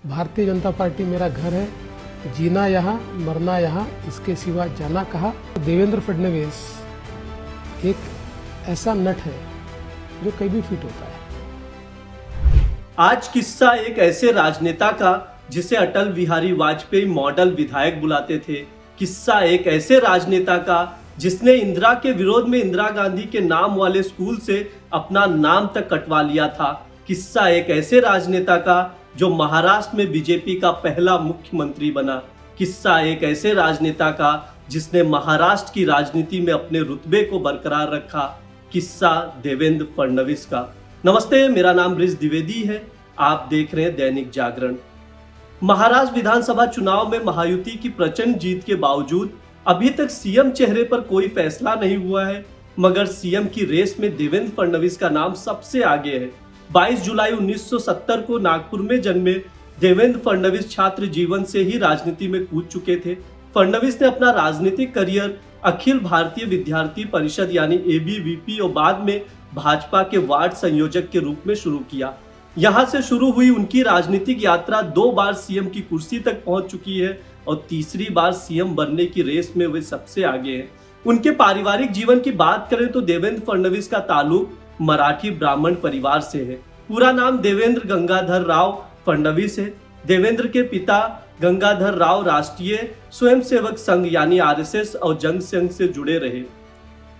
Bharatiya Janata party मेरा घर है, जीना यहाँ मरना यहाँ, इसके सिवा जाना कहाँ। देवेंद्र फडणवीस एक ऐसा नट है जो कहीं भी फिट होता है। आज किस्सा एक ऐसे राजनेता का जिसे अटल बिहारी वाजपेयी मॉडल विधायक बुलाते थे। किस्सा एक ऐसे राजनेता का जिसने इंदिरा के विरोध में इंदिरा गांधी के नाम वाले स्कूल से अपना नाम तक कटवा लिया था। किस्सा एक ऐसे राजनेता का जो महाराष्ट्र में बीजेपी का पहला मुख्यमंत्री बना। किस्सा एक ऐसे राजनेता का जिसने महाराष्ट्र की राजनीति में अपने रुतबे को बरकरार रखा। किस्सा देवेंद्र फडणवीस का। नमस्ते, मेरा नाम रिज द्विवेदी है। आप देख रहे हैं दैनिक जागरण। महाराष्ट्र विधानसभा चुनाव में महायुति की प्रचंड जीत के बावजूद अभी तक सीएम चेहरे पर कोई फैसला नहीं हुआ है, मगर सीएम की रेस में देवेंद्र फडणवीस का नाम सबसे आगे है। 22 जुलाई 1970 को नागपुर में जन्मे देवेंद्र फडणवीस छात्र जीवन से ही राजनीति में कूद चुके थे। फडणवीस ने अपना राजनीतिक करियर अखिल भारतीय विद्यार्थी परिषद यानी एबीवीपी और बाद में भाजपा के वार्ड संयोजक के रूप में शुरू किया। यहां से शुरू हुई उनकी राजनीतिक यात्रा 2 बार सीएम की कुर्सी तक पहुंच चुकी है और तीसरी बार सीएम बनने की रेस में वे सबसे आगे हैं। उनके पारिवारिक जीवन की बात करें तो देवेंद्र फडणवीस का ताल्लुक मराठी ब्राह्मण परिवार से है। पूरा नाम देवेंद्र गंगाधर राव फडणवीस है। देवेंद्र के पिता गंगाधर राव राष्ट्रीय स्वयंसेवक संघ यानी आरएसएस और जनसंघ से जुड़े रहे।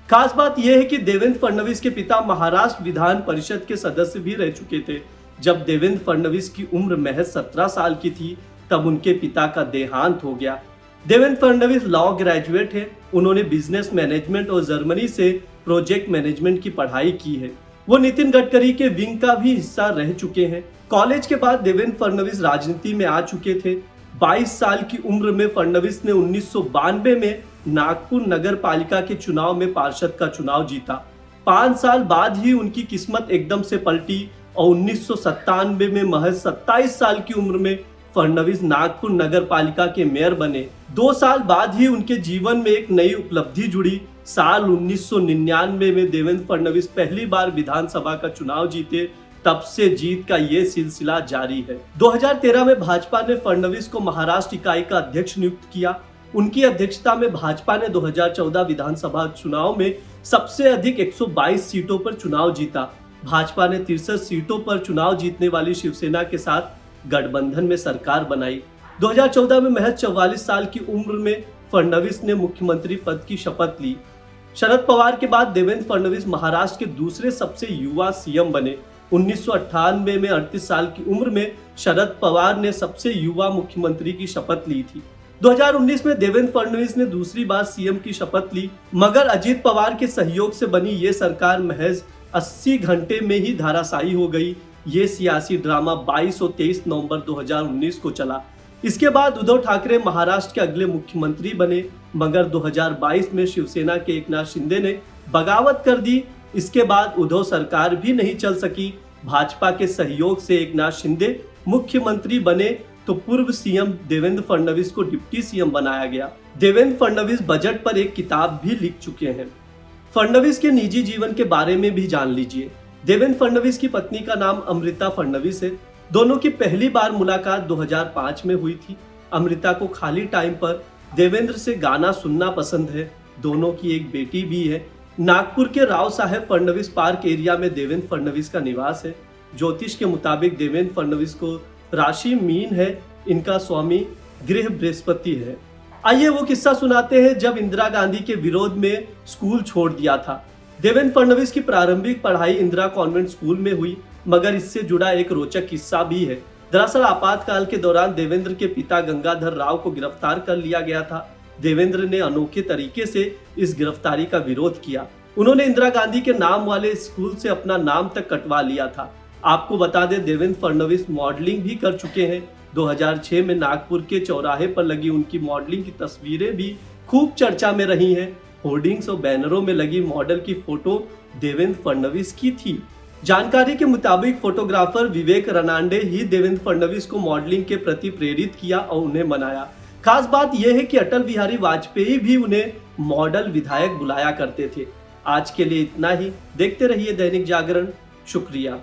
खास बात यह है कि देवेंद्र फडणवीस के पिता महाराष्ट्र विधान परिषद के सदस्य भी रह चुके थे। जब देवेंद्र फडणवीस की उम्र महज 17 साल की थी तब उनके पिता का देहांत हो गया। देवेंद्र फडणवीस लॉ ग्रेजुएट है। उन्होंने बिजनेस मैनेजमेंट और जर्मनी से प्रोजेक्ट मैनेजमेंट की पढ़ाई की है। वो नितिन गडकरी के विंग का भी हिस्सा रह चुके हैं। कॉलेज के बाद देवेंद्र फडणवीस राजनीति में आ चुके थे। 22 साल की उम्र में फडणवीस ने 1992 में नागपुर नगर पालिका के चुनाव में पार्षद का चुनाव जीता। 5 साल बाद ही उनकी किस्मत एकदम से पलटी और 1997 में महज 27 साल की उम्र में फडणवीस नागपुर नगर पालिका के मेयर बने। 2 साल बाद ही उनके जीवन में एक नई उपलब्धि जुड़ी। साल 1999 में देवेंद्र फडणवीस पहली बार विधानसभा का चुनाव जीते। तब से जीत का ये सिलसिला जारी है। 2013 में भाजपा ने फडणवीस को महाराष्ट्र इकाई का अध्यक्ष नियुक्त किया। उनकी अध्यक्षता में भाजपा ने 2014 विधानसभा चुनाव में सबसे अधिक 122 सीटों पर चुनाव जीता। भाजपा ने 63 सीटों पर चुनाव जीतने वाली शिवसेना के साथ गठबंधन में सरकार बनाई। 2014 में महज 44 साल की उम्र में फडणवीस ने मुख्यमंत्री पद की शपथ ली। शरद पवार के बाद देवेंद्र फडणवीस महाराष्ट्र के दूसरे सबसे युवा सीएम बने। 1998 में 38 साल की उम्र में शरद पवार ने सबसे युवा मुख्यमंत्री की शपथ ली थी। 2019 में देवेंद्र फडणवीस ने दूसरी बार सीएम की शपथ ली, मगर अजीत पवार के सहयोग से बनी ये सरकार महज 80 घंटे में ही धराशायी हो गई। ये सियासी ड्रामा 22 और 23 नवंबर 2019 को चला। इसके बाद उद्धव ठाकरे महाराष्ट्र के अगले मुख्यमंत्री बने, मगर 2022 में शिवसेना के एकनाथ शिंदे ने बगावत कर दी। इसके बाद उद्धव सरकार भी नहीं चल सकी। भाजपा के सहयोग से एकनाथ शिंदे मुख्यमंत्री बने तो पूर्व सीएम देवेंद्र फडणवीस को डिप्टी सीएम बनाया गया। देवेंद्र फडणवीस बजट पर एक किताब भी लिख चुके हैं। फडणवीस के निजी जीवन के बारे में भी जान लीजिए। देवेंद्र फडणवीस की पत्नी का नाम अमृता फडणवीस है। दोनों की पहली बार मुलाकात 2005 में हुई थी। अमृता को खाली टाइम पर देवेंद्र से गाना सुनना पसंद है। दोनों की एक बेटी भी है। नागपुर के राव साहेब फडणवीस पार्क एरिया में देवेंद्र फडणवीस का निवास है। ज्योतिष के मुताबिक देवेंद्र फडणवीस को राशि मीन है। इनका स्वामी गृह बृहस्पति है। आइए वो किस्सा सुनाते हैं जब इंदिरा गांधी के विरोध में स्कूल छोड़ दिया था। देवेंद्र फडणवीस की प्रारंभिक पढ़ाई इंदिरा कॉन्वेंट स्कूल में हुई, मगर इससे जुड़ा एक रोचक किस्सा भी है। दरअसल आपातकाल के दौरान देवेंद्र के पिता गंगाधर राव को गिरफ्तार कर लिया गया था। देवेंद्र ने अनोखे तरीके से इस गिरफ्तारी का विरोध किया। उन्होंने इंदिरा गांधी के नाम वाले स्कूल से अपना नाम तक कटवा लिया था। आपको बता दें, देवेंद्र फडणवीस मॉडलिंग भी कर चुके हैं। 2006 में नागपुर के चौराहे पर लगी उनकी मॉडलिंग की तस्वीरें भी खूब चर्चा में रही हैं। होर्डिंग्स और बैनरों में लगी मॉडल की फोटो देवेंद्र फडणवीस की थी। जानकारी के मुताबिक फोटोग्राफर विवेक रनांडे ही देवेंद्र फडणवीस को मॉडलिंग के प्रति प्रेरित किया और उन्हें मनाया। खास बात यह है कि अटल बिहारी वाजपेयी भी उन्हें मॉडल विधायक बुलाया करते थे। आज के लिए इतना ही। देखते रहिए दैनिक जागरण। शुक्रिया।